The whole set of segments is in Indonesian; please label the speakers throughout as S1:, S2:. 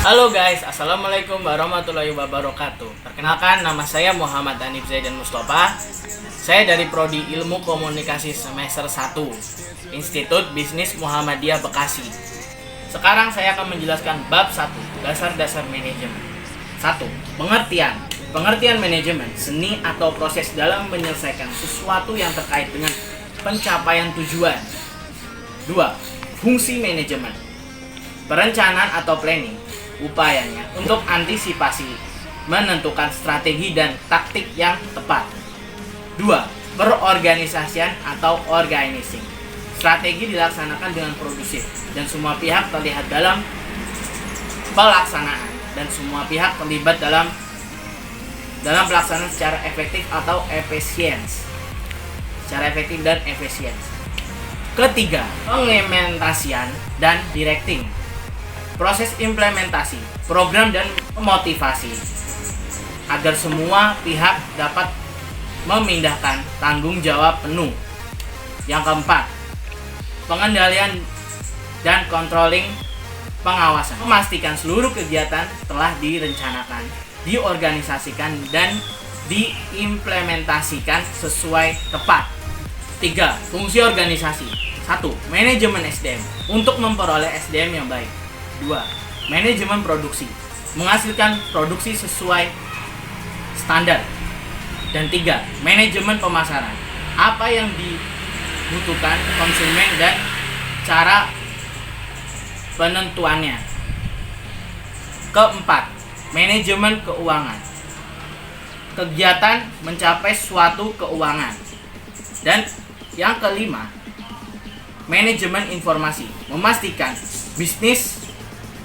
S1: Halo guys, assalamualaikum warahmatullahi wabarakatuh. Perkenalkan, nama saya Muhammad Hanif Zaidan Mustafa. Saya dari Prodi Ilmu Komunikasi semester 1 Institut Bisnis Muhammadiyah Bekasi. Sekarang saya akan menjelaskan bab 1, dasar-dasar manajemen. 1. Pengertian. Pengertian manajemen, seni atau proses dalam menyelesaikan sesuatu yang terkait dengan pencapaian tujuan. 2. Fungsi manajemen. Perencanaan atau planning, upayanya untuk antisipasi, menentukan strategi dan taktik yang tepat. 2. Perorganisasian atau organizing. Strategi dilaksanakan dengan produsif dan semua pihak terlihat dalam pelaksanaan dan semua pihak terlibat dalam pelaksanaan secara efektif atau efisiensi. Secara efektif dan efisiensi. Ketiga, pengimplementasian dan directing. Proses implementasi, program dan motivasi agar semua pihak dapat memindahkan tanggung jawab penuh. Yang keempat, pengendalian dan controlling, pengawasan. Memastikan seluruh kegiatan telah direncanakan, diorganisasikan dan diimplementasikan sesuai tepat. 3. Fungsi organisasi. 1. Manajemen SDM untuk memperoleh SDM yang baik. 2. Manajemen produksi, menghasilkan produksi sesuai standar. Dan 3. Manajemen pemasaran, apa yang dibutuhkan konsumen dan cara penentuannya. Keempat, manajemen keuangan, kegiatan mencapai suatu keuangan. Dan yang kelima, manajemen informasi, memastikan bisnis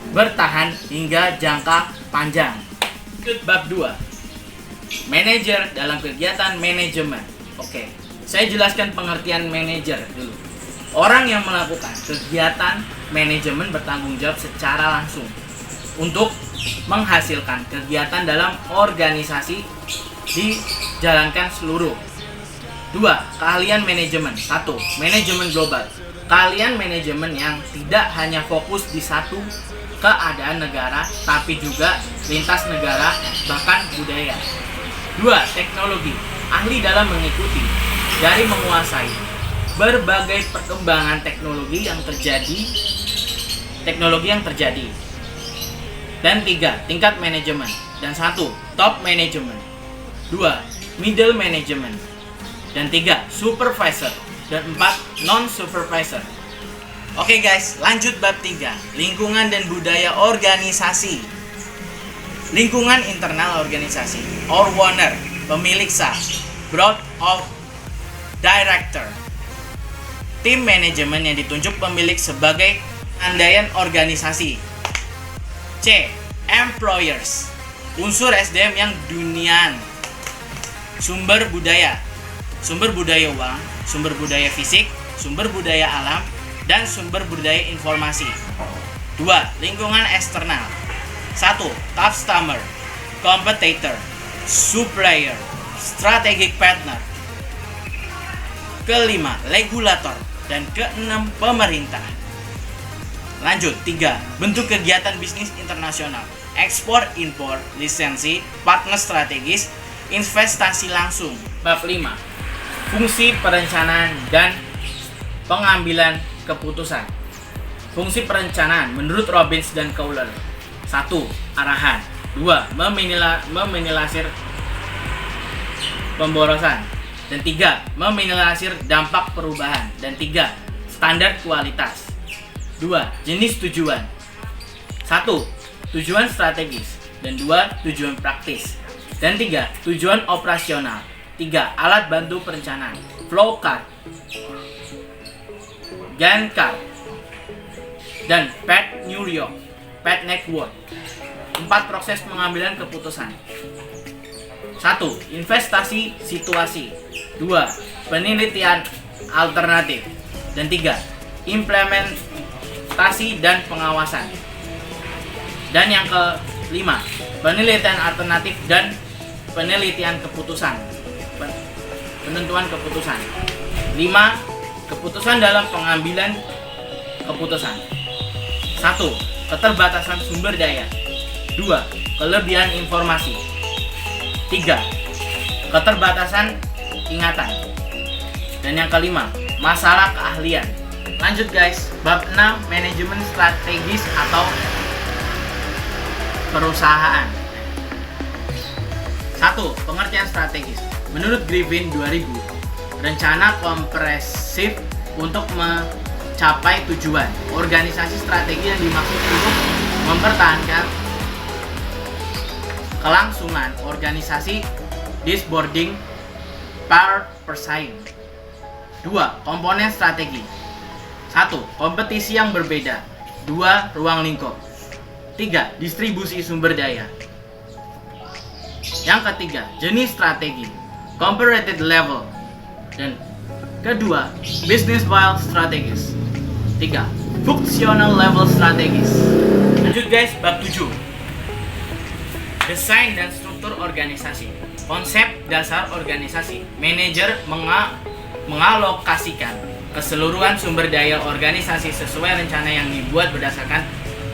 S1: bertahan hingga jangka panjang. Bab 2. Manajer dalam kegiatan manajemen. Oke, saya jelaskan pengertian manajer dulu. Orang yang melakukan kegiatan manajemen bertanggung jawab secara langsung untuk menghasilkan kegiatan dalam organisasi dijalankan seluruh. 2. Keahlian manajemen. 1. Manajemen global. Keahlian manajemen yang tidak hanya fokus di satu keadaan negara, tapi juga lintas negara, bahkan budaya. 2. Teknologi. Ahli dalam mengikuti, dari menguasai berbagai perkembangan teknologi yang terjadi. Dan 3. Tingkat manajemen. Dan 1. Top management. 2. Middle management. Dan 3. Supervisor. Dan 4. Non-supervisor. Oke guys, lanjut bab 3. Lingkungan dan budaya organisasi. Lingkungan internal organisasi. Owner, pemilik sah. Board of Director. Tim manajemen yang ditunjuk pemilik sebagai andaian organisasi. C. Employers. Unsur SDM yang dunian. Sumber budaya. Sumber budaya uang, sumber budaya fisik, sumber budaya alam, dan sumber budaya informasi. 2. Lingkungan eksternal. 1. Customer, competitor, supplier, strategic partner. Kelima, regulator. Dan keenam, pemerintah. Lanjut. 3. Bentuk kegiatan bisnis internasional. Ekspor, impor, lisensi, partner strategis, investasi langsung. Bab 5. Fungsi perencanaan dan pengambilan keputusan. Fungsi perencanaan menurut Robbins dan Kohler. 1. Arahan. 2. Meminimalisir pemborosan. Dan 3. Meminimalisir dampak perubahan. Dan 3. Standar kualitas. 2. Jenis tujuan. 1. Tujuan strategis. Dan 2. Tujuan praktis. Dan 3. Tujuan operasional. 3. Alat bantu perencanaan. Flowchart, Gantt chart, dan Path New York, Path Network. 4. Proses pengambilan keputusan. 1. Investasi situasi. 2. Penelitian alternatif. Dan 3. Implementasi dan pengawasan. Dan yang kelima, penelitian alternatif dan penelitian keputusan. Penentuan keputusan. 5. Keputusan dalam pengambilan keputusan. 1. Keterbatasan sumber daya. 2. Kelebihan informasi. 3. Keterbatasan ingatan. Dan yang kelima, masalah keahlian. Lanjut guys, bab 6, manajemen strategis atau perusahaan. 1. Pengertian strategis. Menurut Griffin 2000, rencana kompresif untuk mencapai tujuan. Organisasi strategi yang dimaksud untuk mempertahankan kelangsungan organisasi dashboarding persaing. 2. Komponen strategi. 1. Kompetisi yang berbeda. 2. Ruang lingkup. 3. Distribusi sumber daya. Yang ketiga, jenis strategi, comparative level. Dan kedua, business style strategis. 3. Functional level strategis. Lanjut guys, bab 7. Desain dan struktur organisasi. Konsep dasar organisasi. Manajer mengalokasikan keseluruhan sumber daya organisasi sesuai rencana yang dibuat berdasarkan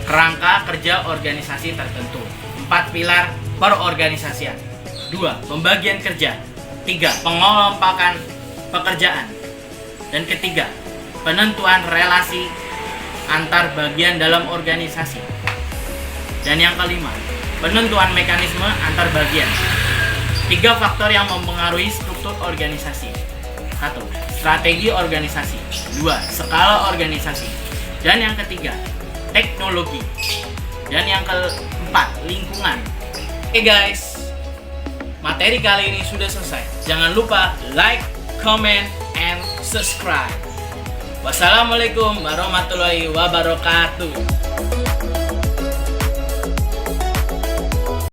S1: kerangka kerja organisasi tertentu. 4 pilar perorganisasian. 2. Pembagian kerja. 3. Pengelompokan pekerjaan. Dan ketiga, penentuan relasi antar bagian dalam organisasi. Dan yang kelima, penentuan mekanisme antar bagian. 3 faktor yang mempengaruhi struktur organisasi. 1. Strategi organisasi. 2. Skala organisasi. Dan yang ketiga, teknologi. Dan yang keempat, lingkungan. Oke guys, materi kali ini sudah selesai. Jangan lupa like, comment, and subscribe. Wassalamualaikum warahmatullahi wabarakatuh.